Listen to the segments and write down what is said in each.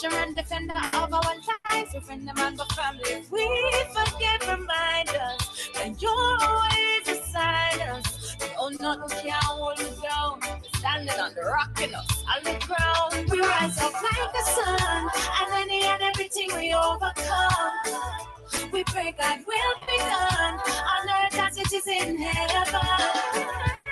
and defender of our lives, we friend them and our family. We forget, remind us that you're always beside us. Oh, nothing can hold me down. We're standing on the rock in us, on the ground. We rise up like the sun, and any and everything we overcome. We pray God will be done on earth as it is in heaven.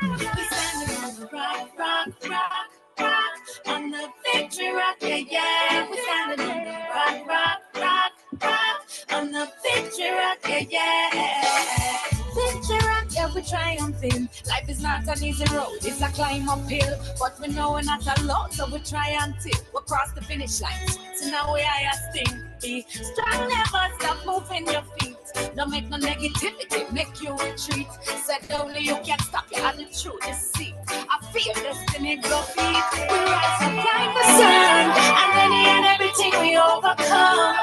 We standing on the rock, rock, rock, rock, on the victory rock, yeah, yeah. We standing on the rock, rock, rock, rock, on the victory rock, yeah, yeah. Victory rock, yeah, we triumphing. Life is not an easy road, it's a climb uphill, but we know we're not alone, so we try until we cross the finish line. So now we are sting. Be strong, never stop moving your feet. Don't make no negativity, make you retreat. Said only you can stop your attitude, you see. I feel destiny go feet. We rise up like the sun, and any and everything we overcome.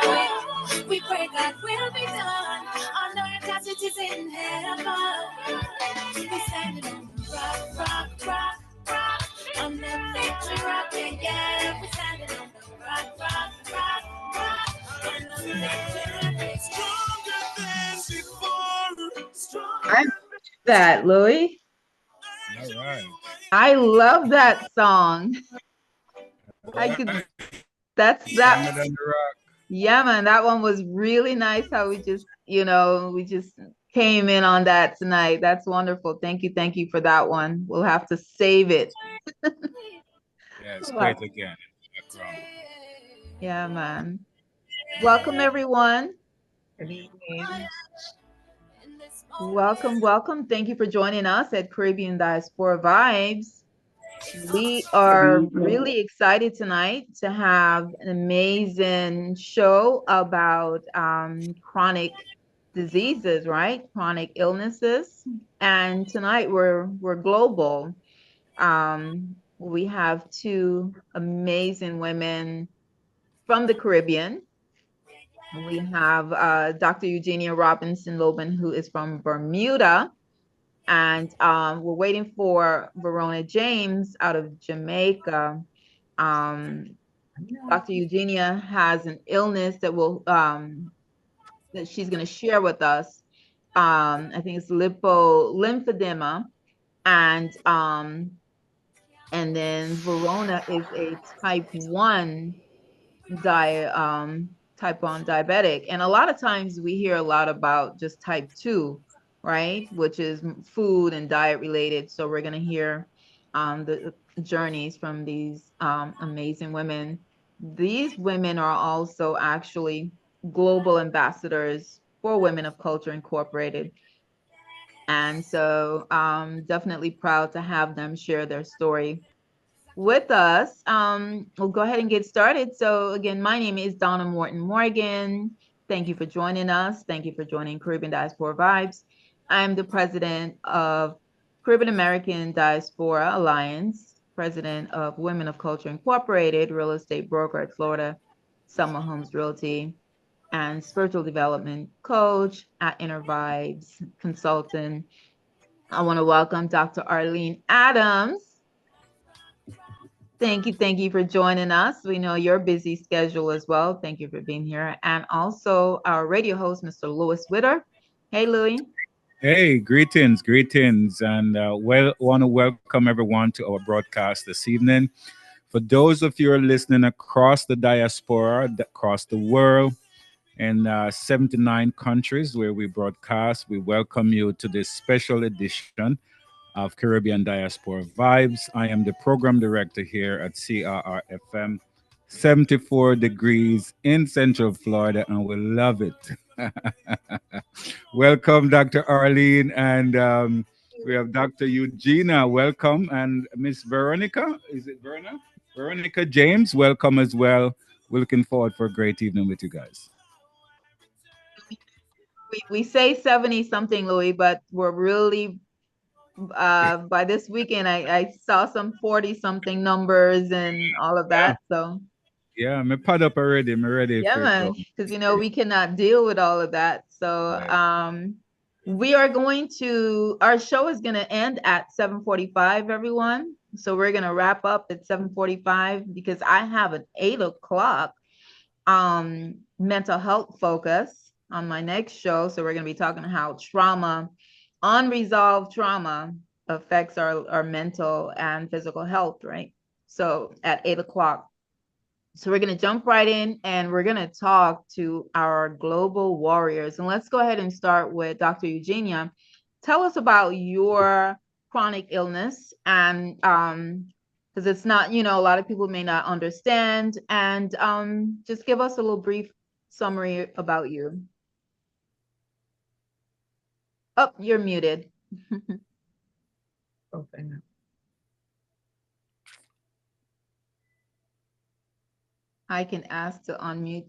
We pray God will be done on earth as it is in heaven. We standing on the rock, rock, rock, rock, on the victory rock, yeah, yeah. We standing on the rock, rock, rock, rock, on the victory rock, yeah, stronger than before. I love that, Louis. All right. I love that song. I could, that's that. Diamond on the rock. Yeah, man, that one was really nice how we just, we just came in on that tonight. That's wonderful. Thank you for that one. We'll have to save it. Yeah, it's Well, great again in the background. yeah, man. Welcome, everyone. Good evening. Welcome. Thank you for joining us at Caribbean Diaspora Vibes. We Good are evening. really excited tonight to have an amazing show about chronic diseases, right? Chronic illnesses. And tonight we're global. We have two amazing women from the Caribbean. We have Dr. Eugenia Robinson Loban, who is from Bermuda, and we're waiting for Verona James out of Jamaica. Um, Dr. Eugenia has an illness that she's going to share with us. I think it's lymphedema, and then Verona is a di type 1 diabetic, and a lot of times we hear a lot about just type 2, right, which is food and diet related. So we're going to hear the journeys from these amazing women. These women are also actually global ambassadors for Women of Culture Incorporated, and so definitely proud to have them share their story with us. We'll go ahead and get started. So again, my name is Donna Morton Morgan. Thank you for joining us. Thank you for joining Caribbean Diaspora Vibes. I'm the president of Caribbean American Diaspora Alliance, president of Women of Culture Incorporated, real estate broker at Florida Summer Homes Realty, and spiritual development coach at Inner Vibes consultant. I want to welcome Dr. Arlene Adams. Thank you for joining us. We know your busy schedule as well. Thank you for being here. And also our radio host, Mr. Louis Witter. Hey, Louis. Hey, greetings, and want to welcome everyone to our broadcast this evening. For those of you who are listening across the diaspora, across the world, in 79 countries where we broadcast, we welcome you to this special edition of Caribbean Diaspora Vibes. I am the program director here at CRRFM, 74 degrees in Central Florida, and we love it. Welcome, Dr. Arlene, and we have Dr. Eugenia. Welcome, and Miss Veronica. Is it Verona? Veronica James. Welcome as well. We're looking forward for a great evening with you guys. We say 70 something, Louis, but we're really by this weekend I saw some 40 something numbers and all of Yeah, that. So yeah. I'm pad up already. I'm ready yeah, for it go. man, because we cannot deal with all of that. So Right. we are going to our show is going to end at 7:45, everyone. So we're going to wrap up at 7:45 because I have an 8 o'clock. mental health focus on my next show. So we're going to be talking how trauma, unresolved trauma, affects our mental and physical health, right? So at 8 o'clock. So we're going to jump right in and we're going to talk to our global warriors. And let's go ahead and start with Dr. Eugenia. Tell us about your chronic illness, and because it's not, a lot of people may not understand, and just give us a little brief summary about you. Oh, you're muted. Okay. I can ask to unmute.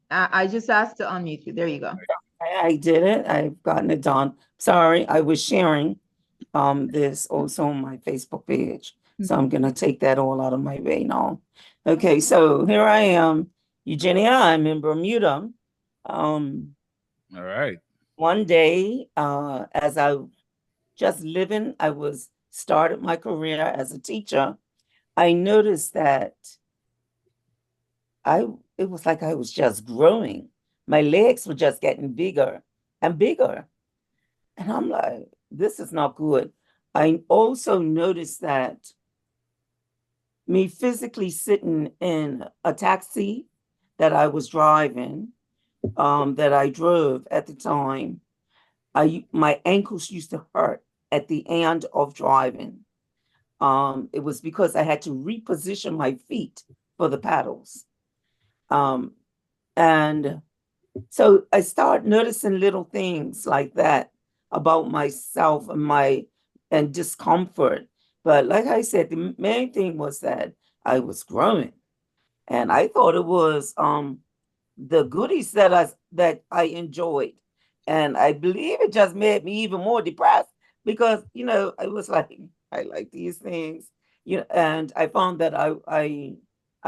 I just asked to unmute you. There you go. I did it. I've gotten it done. Sorry, I was sharing this also on my Facebook page. So I'm gonna take that all out of my way now. Okay, so here I am, Eugenia. I'm in Bermuda. All right. One day, as I just living, I was started my career as a teacher. I noticed that it was like I was just growing. My legs were just getting bigger and bigger. And I'm like, this is not good. I also noticed that me physically sitting in a taxi that I was driving, that I drove at the time, my ankles used to hurt at the end of driving. It was because I had to reposition my feet for the paddles. And so I start noticing little things like that about myself and discomfort. But like I said, the main thing was that I was growing, and I thought it was the goodies that I enjoyed, and I believe it just made me even more depressed because I was like, I like these things, and I found that I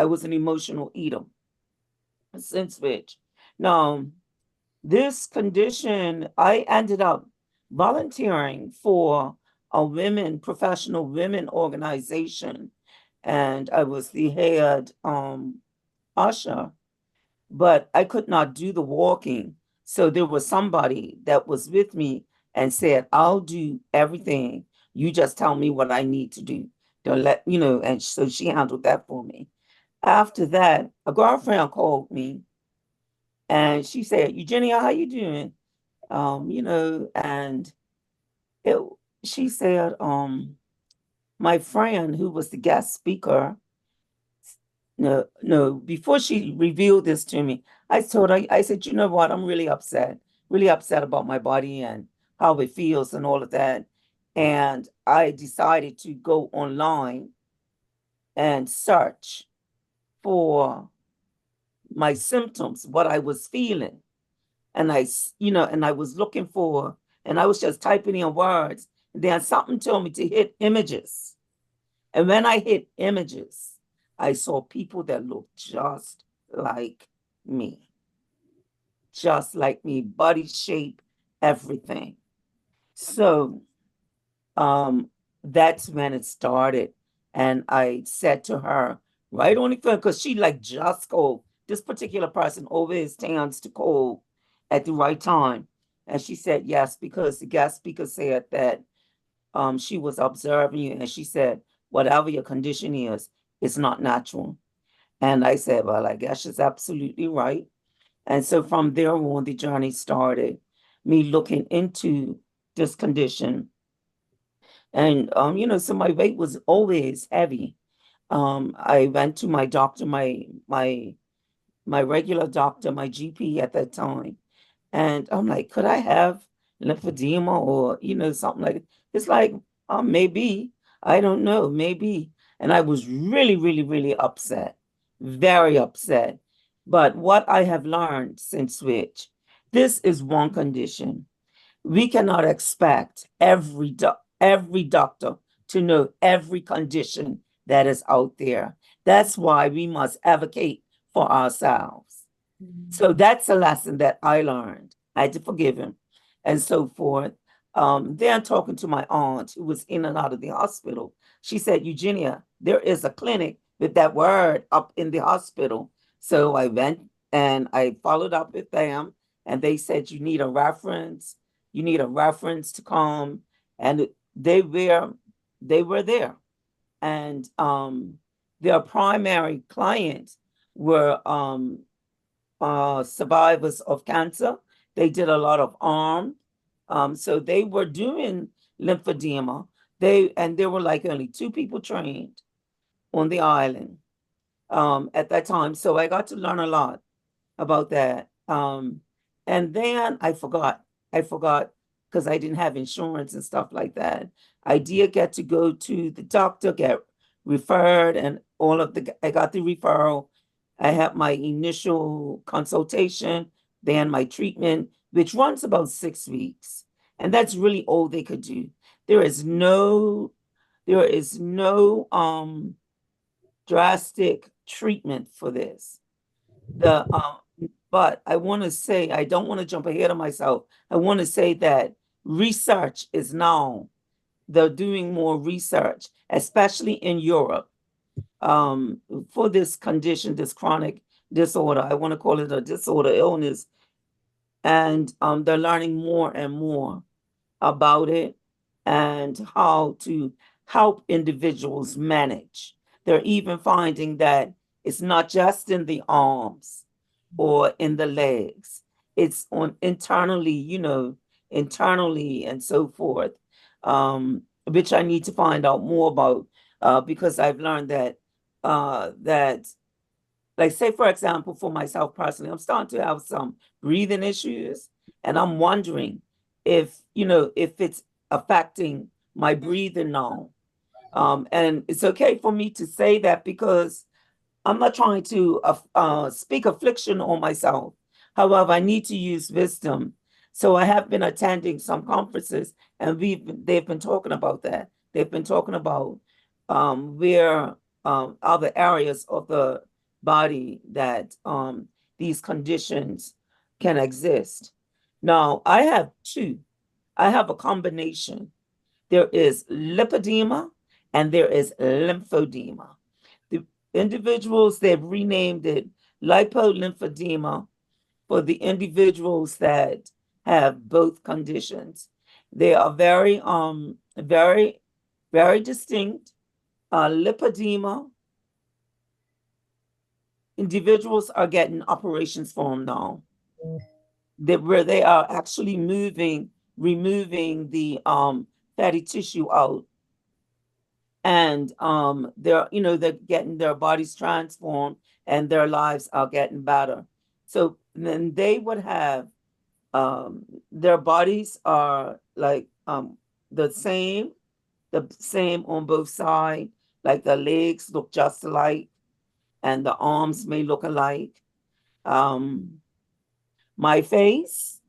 was an emotional eater since which. Now, this condition, I ended up volunteering for a professional women organization, and I was the head usher, but I could not do the walking. So there was somebody that was with me and said, I'll do everything. You just tell me what I need to do. Don't and so she handled that for me. After that, a girlfriend called me and she said, Eugenia, how you doing? And it, she said, my friend who was the guest speaker, no, before she revealed this to me, I told her, I said, you know what, I'm really upset about my body and how it feels and all of that. And I decided to go online and search for my symptoms, what I was feeling. And I was looking for, and I was just typing in words. And then something told me to hit images. And when I hit images, I saw people that looked just like me. Just like me, body shape, everything. So that's when it started. And I said to her, right on the phone, because she just called. This particular person always stands to call at the right time. And she said yes, because the guest speaker said that she was observing you, and she said, whatever your condition is, it's not natural. And I said, well, I guess she's absolutely right. And so from there on, the journey started, me looking into this condition. And, so my weight was always heavy. I went to my doctor, my regular doctor, my GP at that time. And I'm like, could I have lymphedema or, something like it? It's like, maybe, I don't know, maybe. And I was really, really, really upset, very upset. But what I have learned since which, this is one condition. We cannot expect every doctor to know every condition that is out there. That's why we must advocate for ourselves. So that's a lesson that I learned. I had to forgive him and so forth. Then talking to my aunt who was in and out of the hospital, she said, Eugenia, there is a clinic with that word up in the hospital. So I went and I followed up with them, and they said, you need a reference. You need a reference to come. And they were there. And their primary clients were survivors of cancer. They did a lot of arm. So they were doing lymphedema. There were like only 2 people trained on the island at that time. So I got to learn a lot about that. And then I forgot because I didn't have insurance and stuff like that. I did get to go to the doctor, get referred, and I got the referral. I had my initial consultation, then my treatment, which runs about 6 weeks. And that's really all they could do. There is no drastic treatment for this. But I want to say, I don't want to jump ahead of myself. I want to say that research is now, they're doing more research, especially in Europe, for this condition, this chronic disorder. I want to call it a disorder illness. And they're learning more and more about it and how to help individuals manage. They're even finding that it's not just in the arms or in the legs, it's on internally and so forth, which I need to find out more about, because I've learned that like, say for example, for myself personally, I'm starting to have some breathing issues, and I'm wondering if it's affecting my breathing now. And it's okay for me to say that because I'm not trying to speak affliction on myself. However, I need to use wisdom. So I have been attending some conferences, and they've been talking about that. They've been talking about where other areas of the body that these conditions can exist. Now, I have two. I have a combination. There is lipedema and there is lymphedema. The individuals, they've renamed it lipolymphedema for the individuals that have both conditions. They are very, very distinct. Lipedema, individuals are getting operations for them now, where they are actually removing the fatty tissue out, and they're getting their bodies transformed, and their lives are getting better. So then they would have their bodies are like the same on both sides, like the legs look just alike and the arms may look alike. My face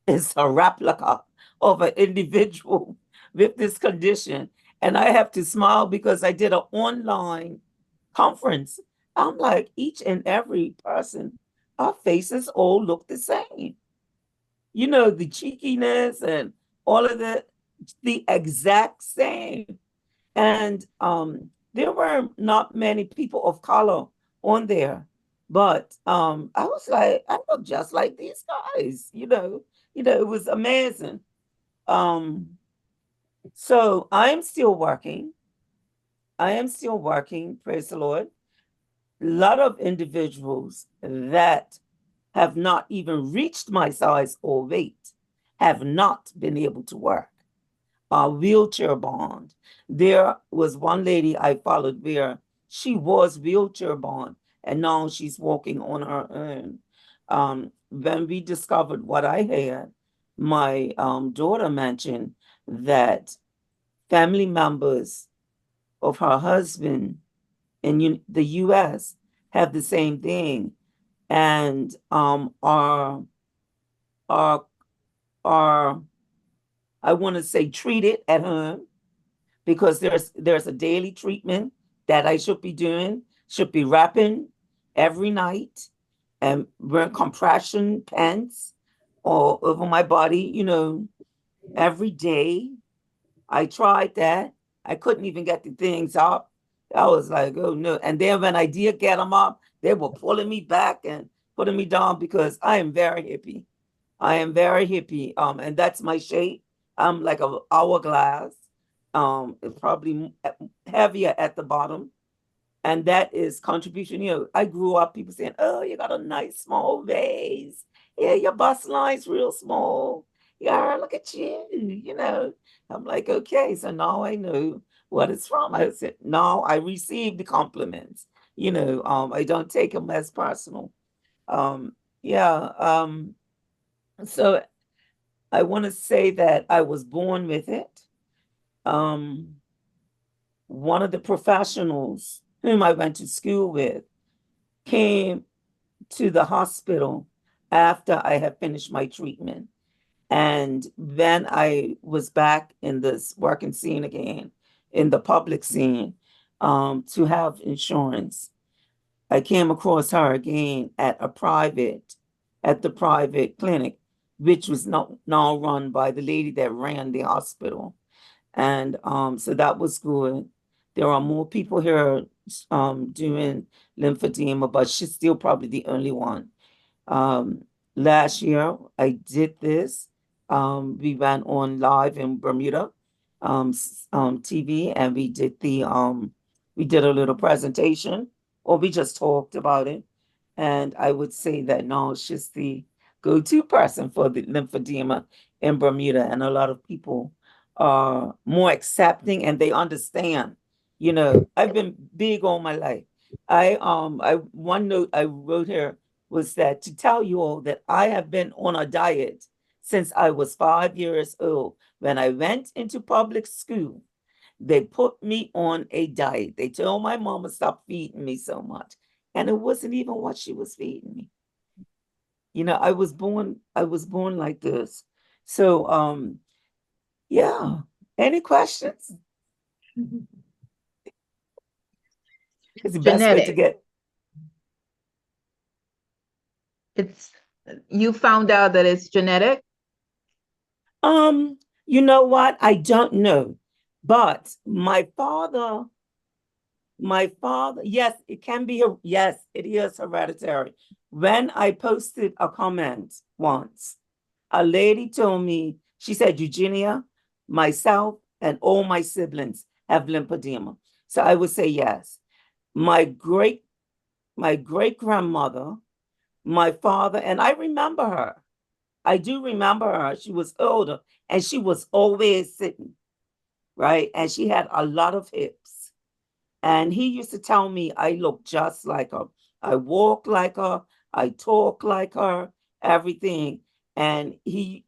is a replica of an individual with this condition. And I have to smile because I did an online conference. I'm like, each and every person, our faces all look the same. The cheekiness and all of the exact same. And there were not many people of color on there, but I was like, I look just like these guys. It was amazing. So I am still working. Praise the Lord. A lot of individuals that have not even reached my size or weight have not been able to work. Wheelchair bound. There was one lady I followed where she was wheelchair bound, and now she's walking on her own. When we discovered what I had, my daughter mentioned that family members of her husband in the U.S. have the same thing, and are I want to say treated at home, because there's a daily treatment that I should be doing, should be wrapping every night and wearing compression pants all over my body, every day. I tried that. I couldn't even get the things up. I was like, oh no. And then when I did get them up, they were pulling me back and putting me down because I am very hippie. I am very hippie. And that's my shape. I'm like a hourglass. It's probably heavier at the bottom. And that is contribution. I grew up people saying, "Oh, you got a nice small vase. Yeah, your bust line's real small. Yeah, look at you. I'm like, okay, so now I know what it's from. I said, now I receive the compliments. I don't take them as personal. Um, yeah. So I want to say that I was born with it. Um, one of the professionals whom I went to school with came to the hospital after I had finished my treatment. And then I was back in this working scene again, in the public scene, to have insurance. I came across her again at the private clinic, which was now run by the lady that ran the hospital. And so that was good. There are more people here doing lymphedema, but she's still probably the only one. Last year I did this. We went on live in Bermuda TV, and we did a little presentation, or we just talked about it. And I would say that now she's the go-to person for the lymphedema in Bermuda, and a lot of people are more accepting and they understand. I've been big all my life. I one note I wrote here was that to tell you all that I have been on a diet since I was 5 years old. When I went into public school, they put me on a diet. They told my mama stop feeding me so much. And it wasn't even what she was feeding me. I was born like this. So yeah. Any questions? It's the best way to Genetic. get. You found out that it's genetic? You know what? I don't know. But my father, yes, it can be, yes, it is hereditary. When I posted a comment once, a lady told me, she said, Eugenia, myself and all my siblings have lymphedema. So I would say yes. My great grandmother, my father, and I remember her. I do remember her. She was older and she was always sitting, right? And she had a lot of hips. And he used to tell me I look just like her. I walk like her. I talk like her, everything. And he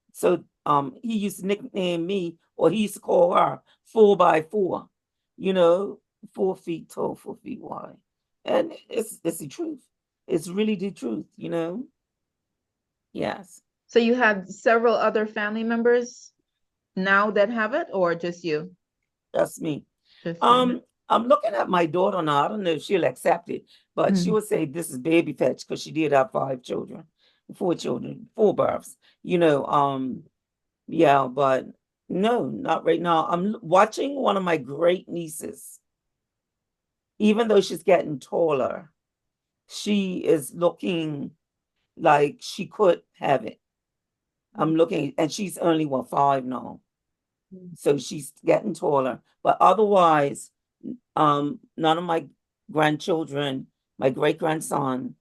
used to nickname me, or he used to call her 4x4, 4 feet tall, 4 feet wide. And it's the truth. It's really the truth. Yes. So you have several other family members now that have it, or just you? That's me. Just you. I'm looking at my daughter now. I don't know if she'll accept it, but she would say this is baby fetch because she did have 4 children, 4 births. Yeah, but no, not right now. I'm watching one of my great nieces. Even though she's getting taller, she is looking like she could have it. I'm looking, and she's only 5 now. So she's getting taller. But otherwise, none of my grandchildren, my great-grandson,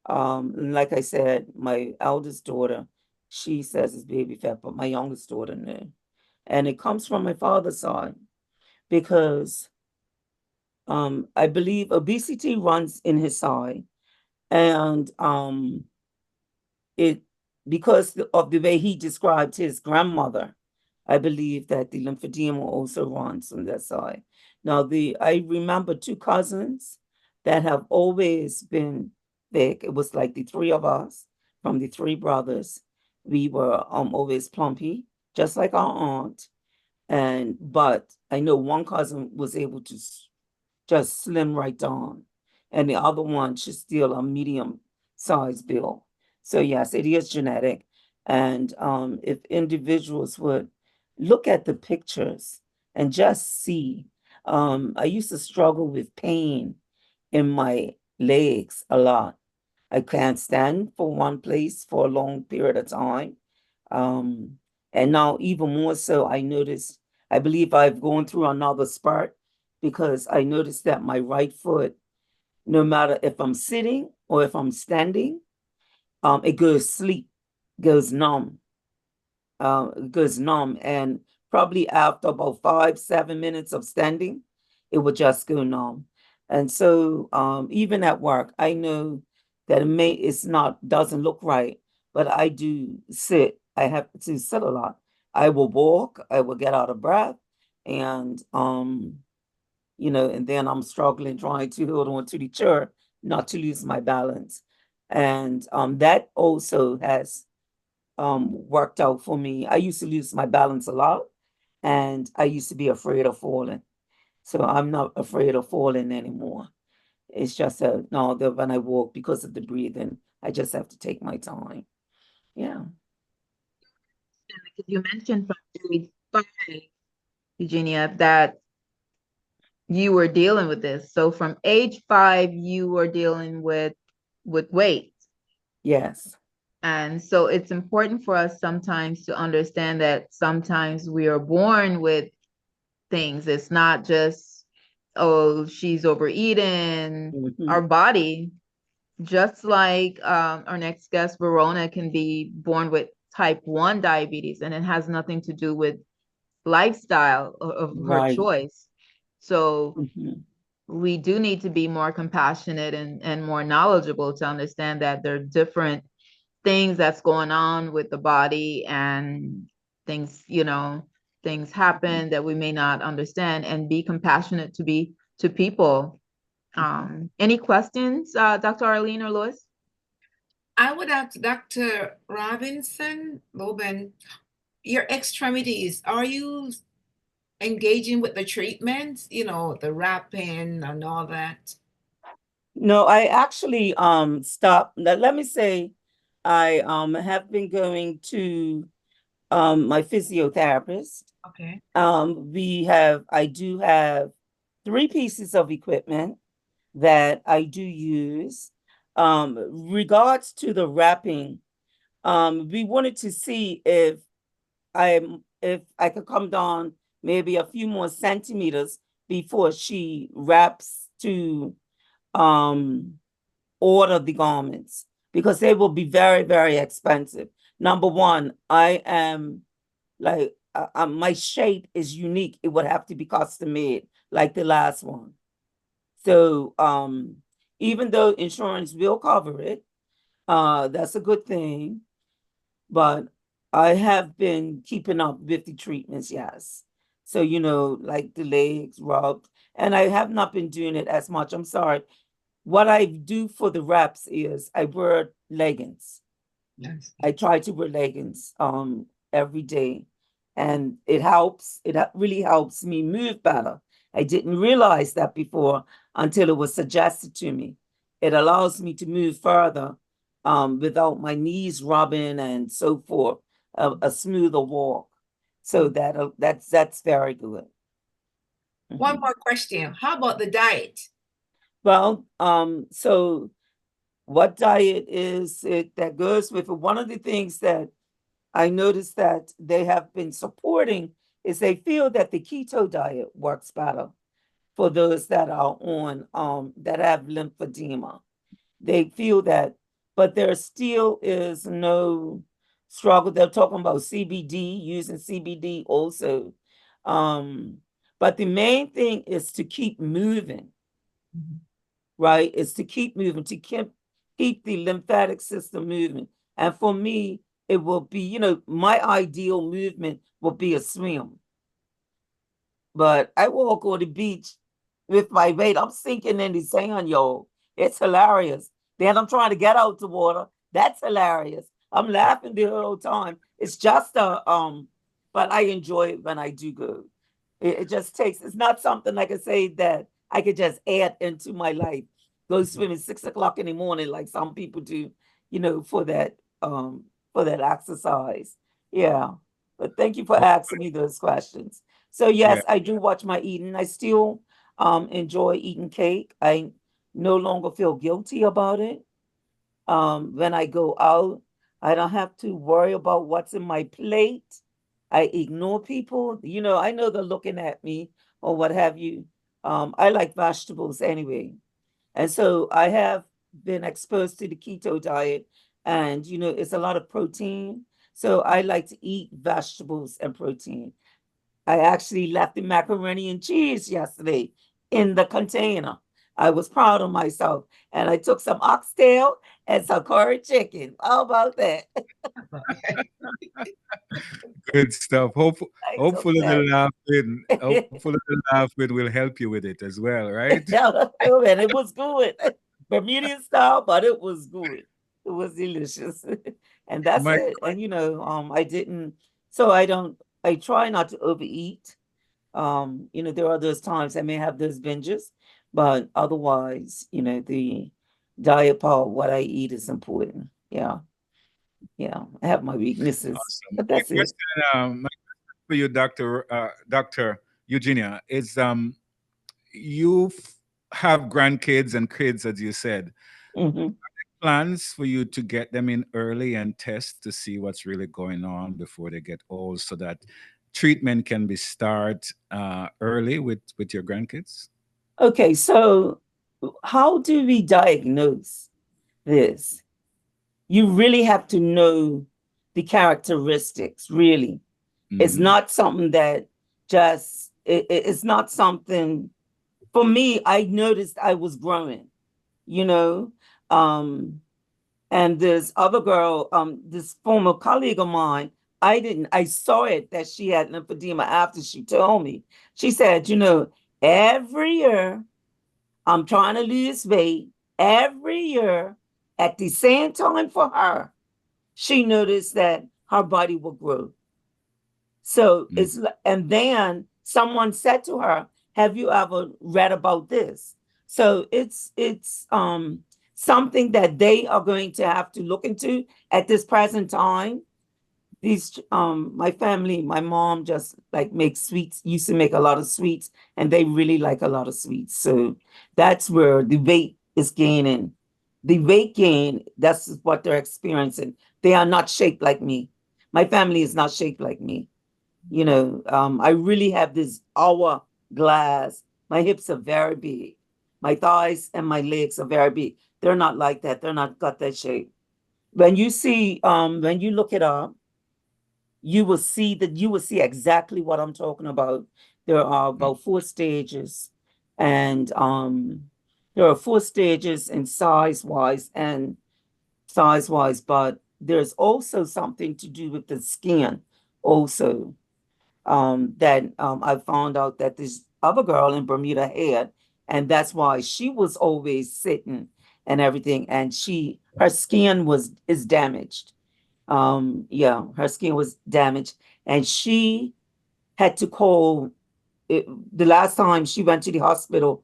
like I said, my eldest daughter, she says it's baby fat, but my youngest daughter, no. And it comes from my father's side because I believe obesity runs in his side. And it because of the way he described his grandmother, I believe that the lymphedema also runs on that side. Now, I remember 2 cousins that have always been thick. It was like the 3 of us from the 3 brothers. We were always plumpy, just like our aunt. But I know one cousin was able to just slim right down, and the other one, she's still a medium size build. So yes, it is genetic. And if individuals would look at the pictures and just see, I used to struggle with pain in my legs a lot. I can't stand for one place for a long period of time. And now even more so, I noticed, I believe I've gone through another spurt because I noticed that my right foot, no matter if I'm sitting or if I'm standing, it goes sleep, goes numb, goes numb. And probably after about 5-7 minutes of standing, it would just go numb. And so even at work, I know that it's not, doesn't look right, but I do sit. I have to sit a lot. I will walk, I will get out of breath, and and then I'm struggling trying to hold on to the chair, not to lose my balance. And that also has worked out for me. I used to lose my balance a lot, and I used to be afraid of falling. So I'm not afraid of falling anymore. It's just no, that when I walk, because of the breathing, I just have to take my time. Yeah. Because you mentioned from age 5, Eugenia, that you were dealing with this. So from age 5, you were dealing with weight. Yes. And so it's important for us sometimes to understand that sometimes we are born with things. It's not just, oh, she's overeating. Mhm. Our body, just like our next guest, Verona, can be born with type 1 diabetes, and it has nothing to do with lifestyle of her Right. choice. So Mhm. we do need to be more compassionate and more knowledgeable to understand that there are different things that's going on with the body, and things, things happen that we may not understand, and be compassionate to people. Any questions, Dr. Arlene or Lois? I would ask Dr. Robinson, Loban, your extremities, are you engaging with the treatments, the wrapping and all that? No, I actually stopped. Let me say, I have been going to my physiotherapist. Okay. I do have 3 pieces of equipment that I do use. Regards to the wrapping, we wanted to see if I could come down maybe a few more centimeters before she wraps to order the garments, because they will be very, very expensive. Number one, I am like my shape is unique. It would have to be custom made like the last one. So even though insurance will cover it, that's a good thing. But I have been keeping up with the treatments, yes. So, like the legs rubbed, and I have not been doing it as much. I'm sorry. What I do for the reps is I wear leggings. Yes. I try to wear leggings every day, and it helps. It really helps me move better. I didn't realize that before until it was suggested to me. It allows me to move further without my knees rubbing and so forth. A smoother walk. So that's very good. One Mhm. more question. How about the diet? Well, so what diet is it that goes with it? One of the things that I noticed that they have been supporting is they feel that the keto diet works better for those that are on that have lymphedema. They feel that, but there still is no struggle. They're talking about CBD, using CBD also. But the main thing is to keep moving, right? Is to keep moving, to keep the lymphatic system moving. And for me, it will be, my ideal movement will be a swim. But I walk on the beach with my weight. I'm sinking in the sand, yo. It's hilarious. Then I'm trying to get out the water. That's hilarious. I'm laughing the whole time. It's just but I enjoy it when I do go. It just takes, it's not something like I say that I could just add into my life. Go swimming 6 o'clock in the morning like some people do, for that exercise. Yeah. But thank you for asking me those questions. So Yeah. yes, I do watch my eating. I still enjoy eating cake. I no longer feel guilty about it. When I go out, I don't have to worry about what's in my plate. I ignore people. You know, I know they're looking at me or what have you. I like vegetables anyway. And so I have been exposed to the keto diet, and you know, it's a lot of protein. So I like to eat vegetables and protein. I actually left the macaroni and cheese yesterday in the container. I was proud of myself. And I took some oxtail and some curry chicken. How about that? Good stuff. I took Hopefully that. hopefully the laughing will help you with it as well, right? Oh, and it was good. Bermudian style, but it was good. It was delicious. And that's My it. And you know, I didn't, so I don't, I try not to overeat. You know, there are those times I may have those binges, but otherwise, you know, the diet part, what I eat is important. Yeah, yeah. I have my weaknesses, awesome. but that's it. My question for you, Doctor Eugenia, is you have grandkids and kids, as you said. Hmm. Plans for you to get them in early and test to see what's really going on before they get old, so that treatment can be start early with your grandkids. Okay, so how do we diagnose this? You really have to know the characteristics, really. It's Hmm. not something that just, it's not something, for me, I noticed I was growing, you know. Um, and this other girl, this former colleague of mine, I saw it that she had lymphedema after she told me. She said, you know, every year I'm trying to lose weight. Every year at the same time for her, she noticed that her body will grow. So and then someone said to her, "Have you ever read about this?" So it's something that they are going to have to look into at this present time. These my family, my mom just like makes sweets, used to make a lot of sweets, and they really like a lot of sweets. So that's where the weight is gaining. The weight gain, that's what they're experiencing. They are not shaped like me. My family is not shaped like me. You know, I really have this hourglass. My hips are very big. My thighs and my legs are very big. They're not like that. They're not got that shape. When you look it up, you will see exactly what I'm talking about. There are about four stages, and there are four stages in size wise, but there's also something to do with the skin also, that I found out that this other girl in Bermuda had, and that's why she was always sitting and everything, and her skin is damaged. Yeah, her skin was damaged, and she had to call it, the last time she went to the hospital,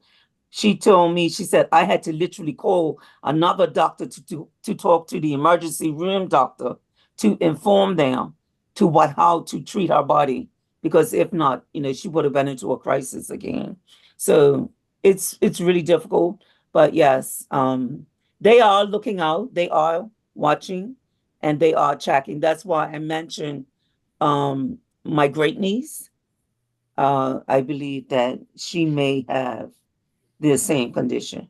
she told me, she said, I had to literally call another doctor to talk to the emergency room doctor to inform them to how to treat her body. Because if not, you know, she would have been into a crisis again. So it's really difficult. But yes, they are looking out, they are watching, and they are tracking. That's why I mentioned my great niece. I believe that she may have the same condition.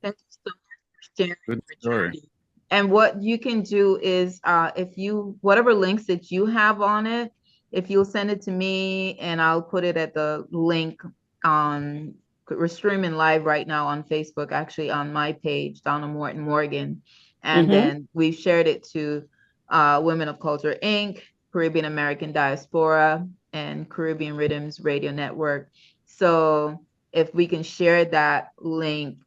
Thank you so much for sharing Good your story. journey. And what you can do is, if you, whatever links that you have on it, if you'll send it to me and I'll put it at the link on, we're streaming live right now on Facebook, actually on my page, Donna Morton Morgan. And Mm-hmm. then we've shared it to Women of Culture, Inc., Caribbean American Diaspora, and Caribbean Rhythms Radio Network. So if we can share that link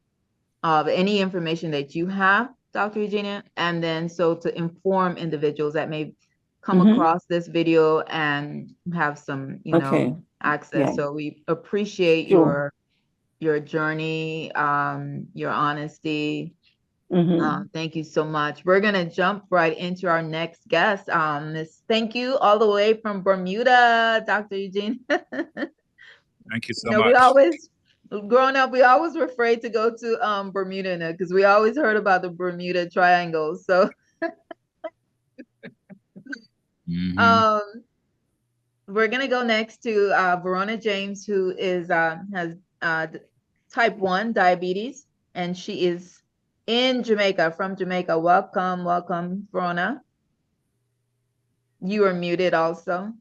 of any information that you have, Dr. Eugenia, and then so to inform individuals that may come Mm-hmm. across this video and have some, Okay. access. Yeah. So we appreciate Sure. your journey, your honesty. Mm-hmm. Thank you so much. We're gonna jump right into our next guest. Thank you all the way from Bermuda, Dr. Eugene. Thank you so We much. always Growing up, we always were afraid to go to Bermuda because we always heard about the Bermuda Triangle. So Mhm. um we're gonna go next to Verona James, who is has type 1 diabetes, and she is in Jamaica, from Jamaica. Welcome, welcome, Verona. You are muted also.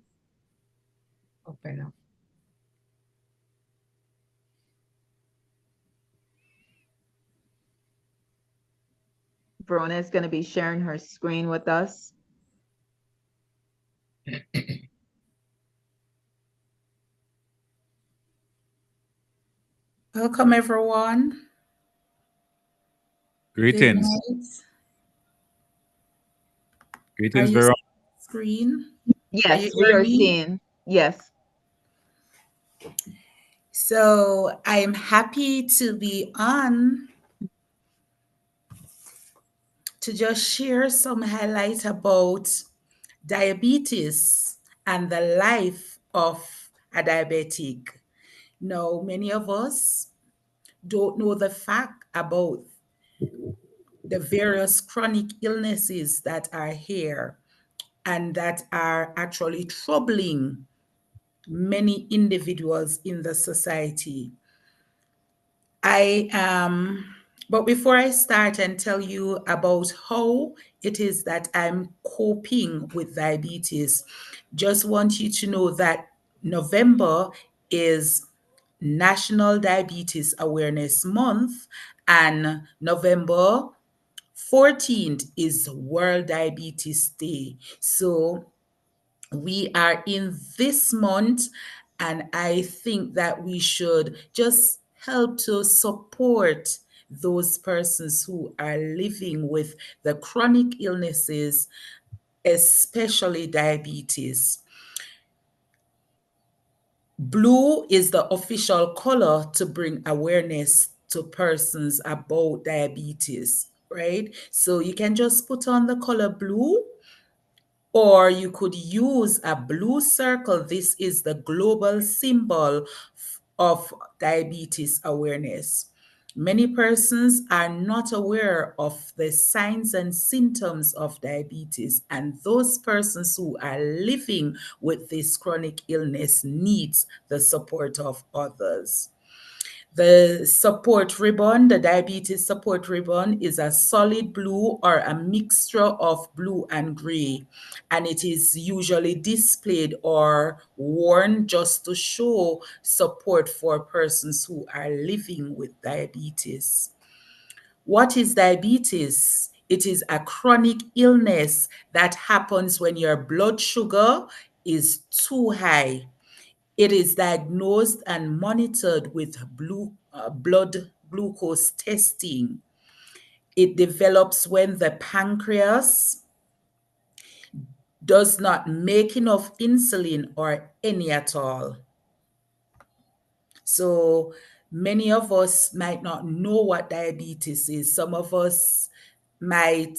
Open up. Verona is going to be sharing her screen with us. Welcome, everyone. Good Greetings. night. Are Greetings, you Veron. seeing the screen? Are Yes, you we hearing are me? seeing. Yes. So I am happy to be on to just share some highlights about diabetes and the life of a diabetic. Now, many of us don't know the fact about the various chronic illnesses that are here and that are actually troubling many individuals in the society. I but before I start and tell you about how it is that I'm coping with diabetes, just want you to know that November is National Diabetes Awareness Month, and November 14th is World Diabetes Day. So we are in this month, and I think that we should just help to support those persons who are living with the chronic illnesses, especially diabetes. Blue is the official color to bring awareness to persons about diabetes, right? So you can just put on the color blue, or you could use a blue circle. This is the global symbol of diabetes awareness. Many persons are not aware of the signs and symptoms of diabetes, and those persons who are living with this chronic illness needs the support of others. The support ribbon, the diabetes support ribbon, is a solid blue or a mixture of blue and gray, and it is usually displayed or worn just to show support for persons who are living with diabetes. What is diabetes? It is a chronic illness that happens when your blood sugar is too high. It is diagnosed and monitored with blood glucose testing. It develops when the pancreas does not make enough insulin or any at all. So many of us might not know what diabetes is. Some of us might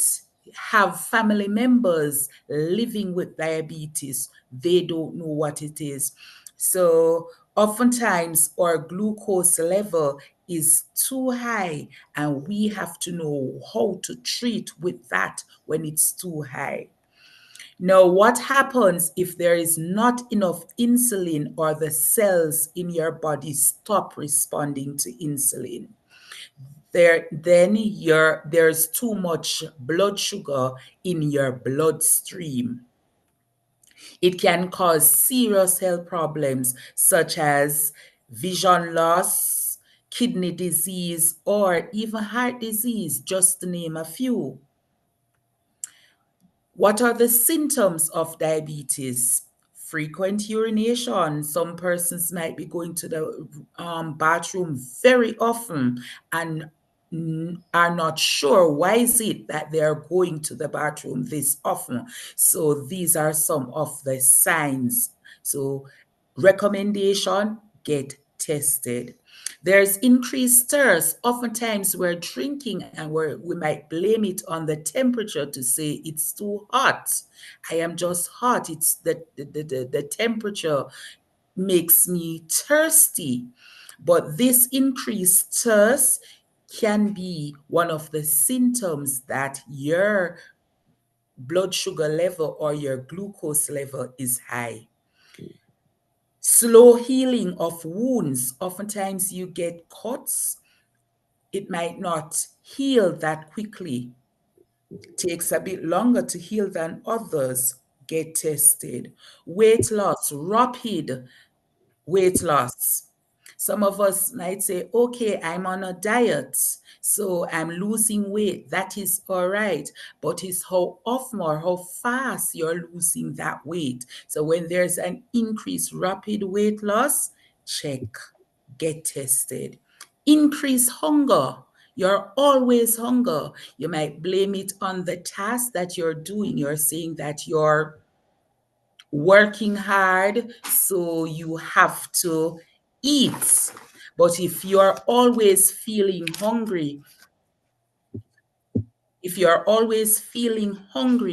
have family members living with diabetes. They don't know what it is. So oftentimes our glucose level is too high, and we have to know how to treat with that when it's too high. Now, what happens if there is not enough insulin or the cells in your body stop responding to insulin? There's too much blood sugar in your bloodstream. It can cause serious health problems such as vision loss, kidney disease, or even heart disease, just to name a few. What are the symptoms of diabetes? Frequent urination. Some persons might be going to the bathroom very often and are not sure why is it that they are going to the bathroom this often. So these are some of the signs. So recommendation, get tested. There's increased thirst. Oftentimes we're drinking and we might blame it on the temperature to say it's too hot. I am just hot. It's the temperature makes me thirsty. But this increased thirst can be one of the symptoms that your blood sugar level or your glucose level is high. Slow healing of wounds. Oftentimes you get cuts, it might not heal that quickly. Takes a bit longer to heal than others. Get tested. Weight loss, rapid weight loss. Some of us might say, okay, I'm on a diet, so I'm losing weight. That is all right. But it's how often or how fast you're losing that weight. So when there's an increased rapid weight loss, check, get tested. Increase hunger. You're always hunger. You might blame it on the task that you're doing. You're saying that you're working hard, so you have to eat. But if you're always feeling hungry,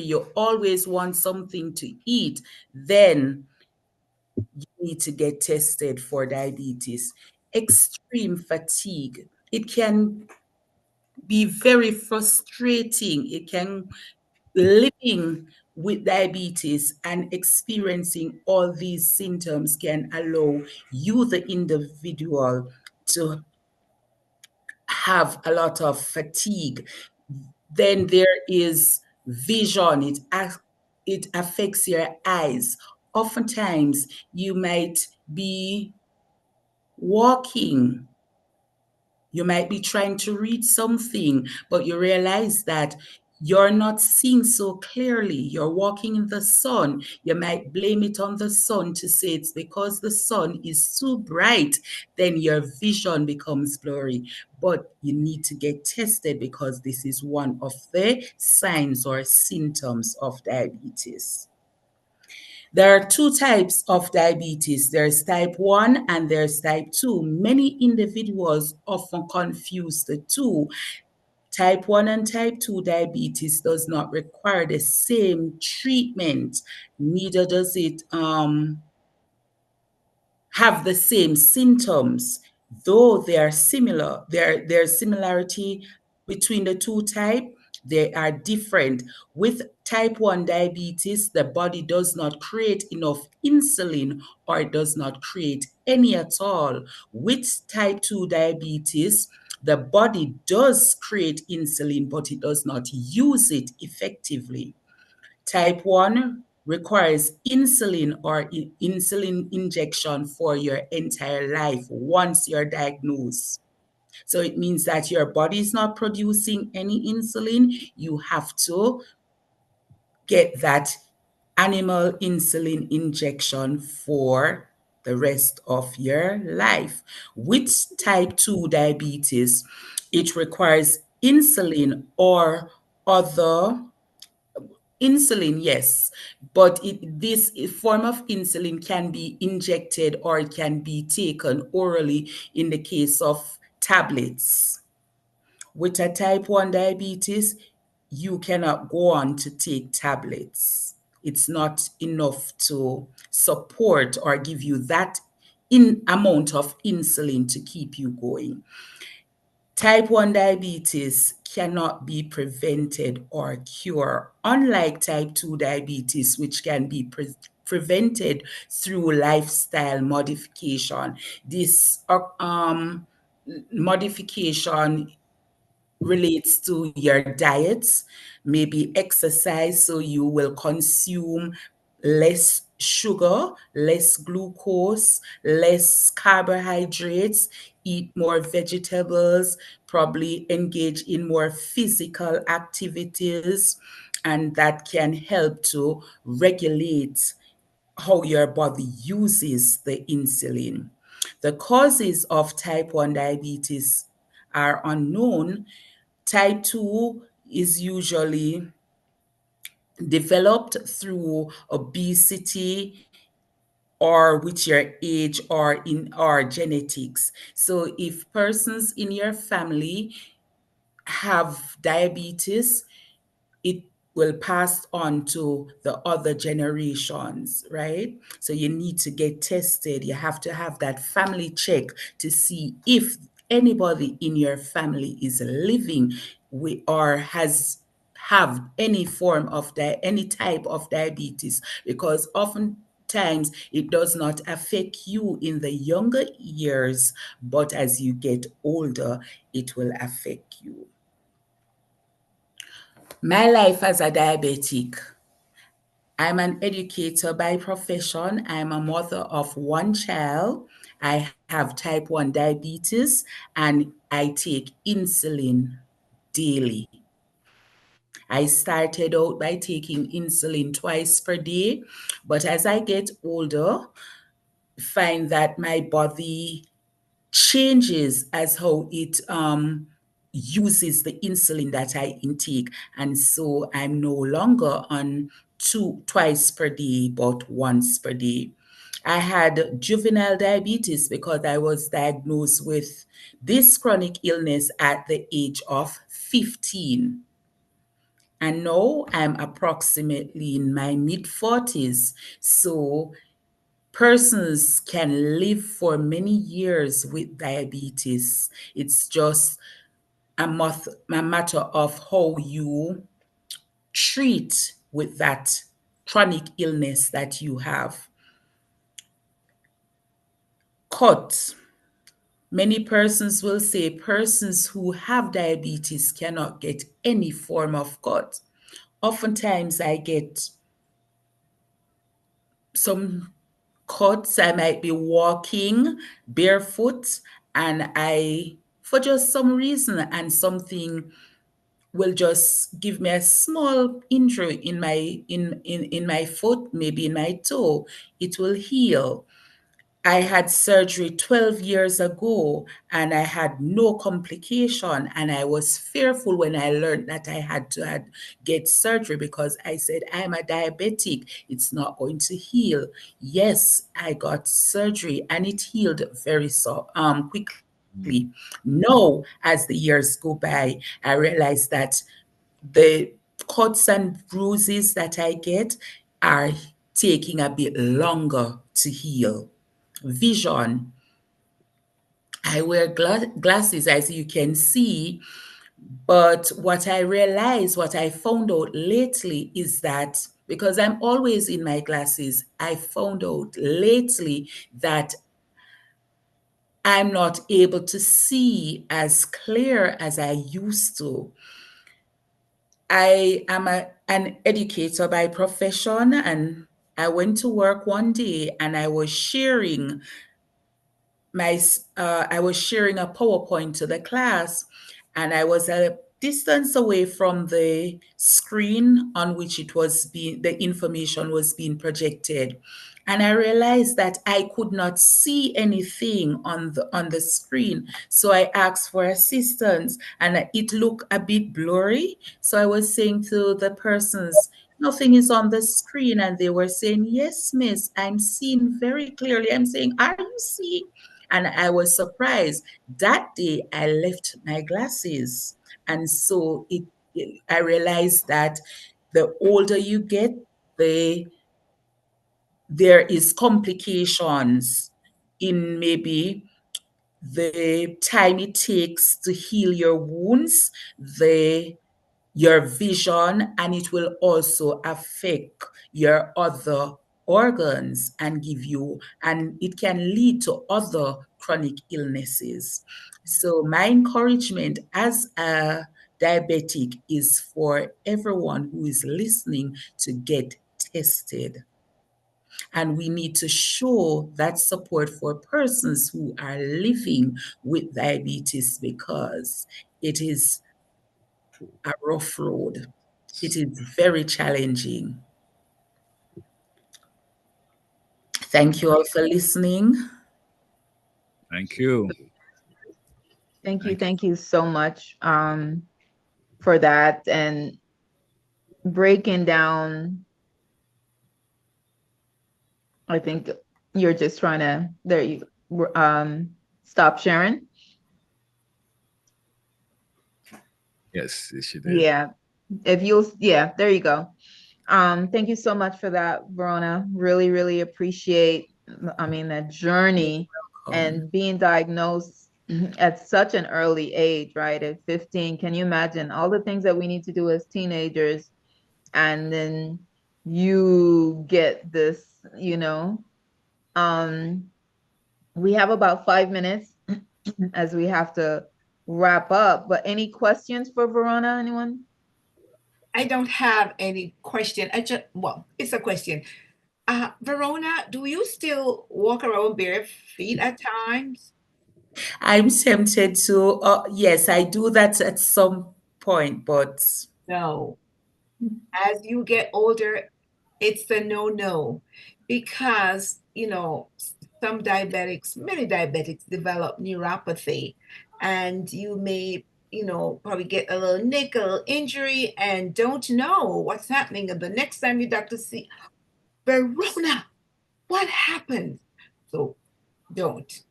you always want something to eat, then you need to get tested for diabetes. Extreme fatigue. It can be very frustrating. It can living with diabetes and experiencing all these symptoms can allow you, the individual, to have a lot of fatigue. Then there is vision. It affects your eyes. Oftentimes, you might be walking, you might be trying to read something, but you realize that you're not seeing so clearly. You're walking in the sun. You might blame it on the sun to say it's because the sun is too bright, then your vision becomes blurry. But you need to get tested because this is one of the signs or symptoms of diabetes. There are two types of diabetes. There's type 1 and there's type 2. Many individuals often confuse the two. Type 1 and type 2 diabetes does not require the same treatment, neither does it have the same symptoms, though they are similar. There's similarity between the two types. They are different. With type 1 diabetes, the body does not create enough insulin or it does not create any at all. With type 2 diabetes, the body does create insulin, but it does not use it effectively. Type 1 requires insulin or insulin injection for your entire life once you're diagnosed. So it means that your body is not producing any insulin. You have to get that animal insulin injection for the rest of your life. With type 2 diabetes, it requires insulin or other insulin, yes, but this form of insulin can be injected or it can be taken orally in the case of tablets. With a type 1 diabetes, you cannot go on to take tablets. It's not enough to support or give you that amount of insulin to keep you going. Type 1 diabetes cannot be prevented or cured, unlike type 2 diabetes, which can be prevented through lifestyle modification. This modification relates to your diet, maybe exercise, so you will consume less sugar, less glucose, less carbohydrates, eat more vegetables, probably engage in more physical activities, and that can help to regulate how your body uses the insulin. The causes of type 1 diabetes are unknown. Type 2 is usually developed through obesity or with your age or in our genetics. So if persons in your family have diabetes, it will pass on to the other generations, right? So you need to get tested. You have to have that family check to see if anybody in your family is living with or has have any form of any type of diabetes, because oftentimes it does not affect you in the younger years, but as you get older, it will affect you. My life as a diabetic. I'm an educator by profession. I'm a mother of one child. I have type 1 diabetes and I take insulin daily. I started out by taking insulin twice per day, but as I get older, find that my body changes as how it uses the insulin that I intake. And so I'm no longer on twice per day, but once per day. I had juvenile diabetes because I was diagnosed with this chronic illness at the age of 15. And now I'm approximately in my mid 40s. So persons can live for many years with diabetes. It's just a matter of how you treat with that chronic illness that you have. Cut. Many persons will say persons who have diabetes cannot get any form of cut. Oftentimes I get some cuts. I might be walking barefoot and for just some reason, and something will just give me a small injury in my foot, maybe in my toe. It will heal. I had surgery 12 years ago and I had no complication. And I was fearful when I learned that I had to get surgery, because I said, I'm a diabetic. It's not going to heal. Yes, I got surgery and it healed very quickly. Now, as the years go by, I realized that the cuts and bruises that I get are taking a bit longer to heal. Vision. I wear glasses, as you can see, but what I realized, what I found out lately is that because I'm always in my glasses, I found out lately that I'm not able to see as clear as I used to. I am an educator by profession, and I went to work one day and I was sharing a PowerPoint to the class, and I was a distance away from the screen on which the information was being projected. And I realized that I could not see anything on the screen. So I asked for assistance and it looked a bit blurry. So I was saying to the persons, nothing is on the screen. And they were saying, yes, miss, I'm seeing very clearly. I'm saying, are you seeing? And I was surprised. That day, I left my glasses. And so I realized that the older you get, there is complications in maybe the time it takes to heal your wounds, your vision, and it will also affect your other organs and it can lead to other chronic illnesses. So my encouragement as a diabetic is for everyone who is listening to get tested. And we need to show that support for persons who are living with diabetes, because it is a rough road. It is very challenging. Thank you all for listening. Thank you. Thank you so much for that, and breaking down. I think you're just trying to stop sharing. Yes, she did. Yeah, If you'll, yeah, there you go. Thank you so much for that, Verona. Really, really appreciate, I mean, that journey and being diagnosed at such an early age, right? At 15. Can you imagine all the things that we need to do as teenagers? And then you get this, you know. Um, we have about 5 minutes as we have to wrap up. But any questions for Verona, anyone? I don't have any question. I just, well, it's a question. Verona, do you still walk around bare feet at times? I'm tempted to, yes, I do that at some point, but No. As you get older, it's a no-no because, some diabetics, many diabetics develop neuropathy, and you may, probably get a little nick, a little injury, and don't know what's happening. And the next time your doctor see, Verona, what happened? So don't.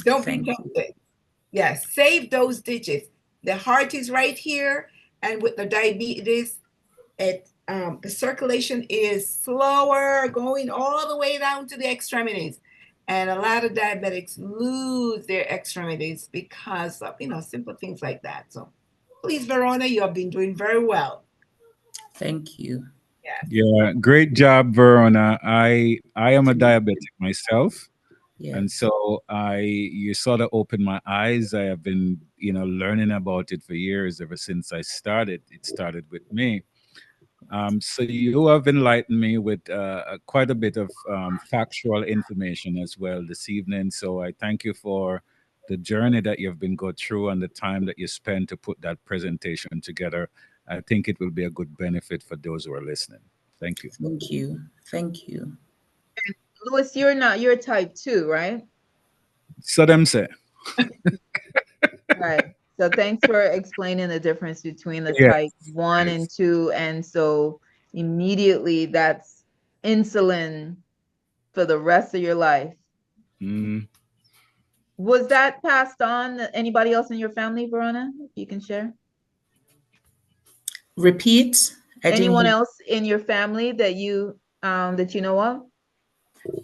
Don't be thank you. tempted. Yes, save those digits. The heart is right here, and with the diabetes, the circulation is slower, going all the way down to the extremities. And a lot of diabetics lose their extremities because of, simple things like that. So please, Verona, you have been doing very well. Thank you. Yes. Yeah, great job, Verona. I am a diabetic myself, and Yes. so you sort of opened my eyes. I have been, learning about it for years, ever since I started. It started with me. So you have enlightened me with quite a bit of factual information as well this evening. So I thank you for the journey that you've been go through and the time that you spent to put that presentation together. I think it will be a good benefit for those who are listening. Thank you. Thank you. Thank you. Louis, you're type 2, right? So them say, Right. So thanks for explaining the difference between the yes, type 1 yes. and 2. And so immediately that's insulin for the rest of your life. Mm. Was that passed on to anybody else in your family, Verona? If you can share. Repeat. I didn't Anyone hear. else in your family that you know of?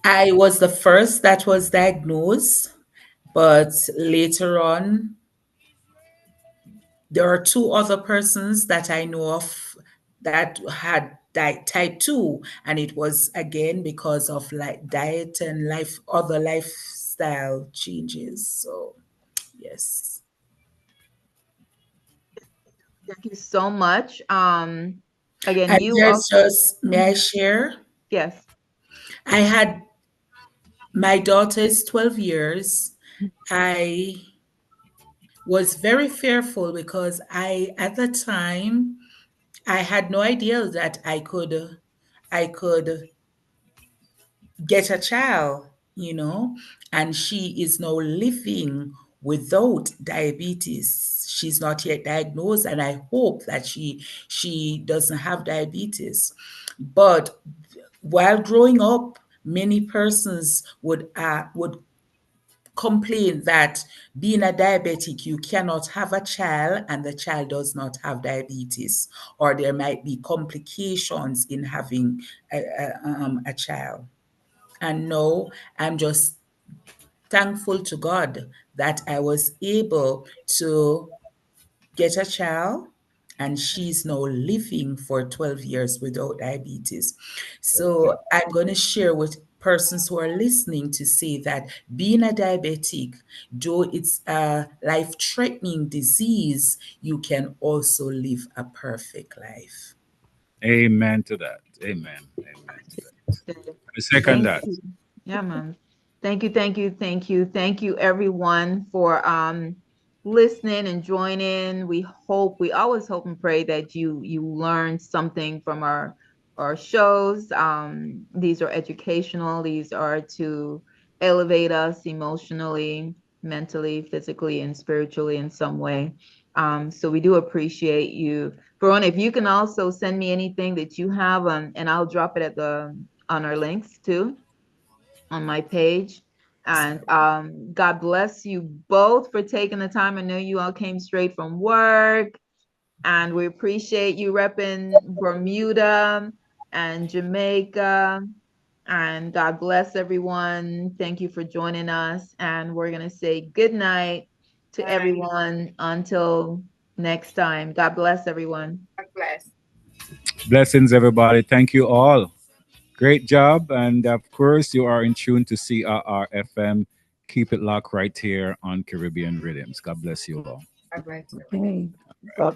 I was the first that was diagnosed, but later on, there are two other persons that I know of that had type 2, and it was again because of like diet and other lifestyle changes. So, yes. Thank you so much. Again, And you there's also, just, may I share? yes. I had my daughter is 12 years. I was very fearful because at the time, I had no idea that I could get a child, and she is now living without diabetes. She's not yet diagnosed, and I hope that she doesn't have diabetes. But while growing up, many persons would complain that being a diabetic, you cannot have a child and the child does not have diabetes, or there might be complications in having a child. And no, I'm just thankful to God that I was able to get a child, and she's now living for 12 years without diabetes. So I'm going to share with persons who are listening to say that being a diabetic, though it's a life-threatening disease, you can also live a perfect life. Amen to that. Amen. Amen to that. I second Thank that. you. Yeah, man. Thank you, thank you, thank you, thank you, everyone, for listening and joining. We always hope and pray that you learn something from our shows. These are educational. These are to elevate us emotionally, mentally, physically, and spiritually in some way. So we do appreciate you. Verona, if you can also send me anything that you have, and I'll drop it on our links too on my page. And God bless you both for taking the time. I know you all came straight from work And we appreciate you repping Bermuda and Jamaica. And God bless everyone. Thank you for joining us. And we're going to say good night to Bye. everyone until next time. God bless everyone. God bless. Blessings, everybody. Thank you all. Great job. And of course, you are in tune to CRR FM. Keep it locked right here on Caribbean Rhythms. God bless you all. God bless. Okay. God bless.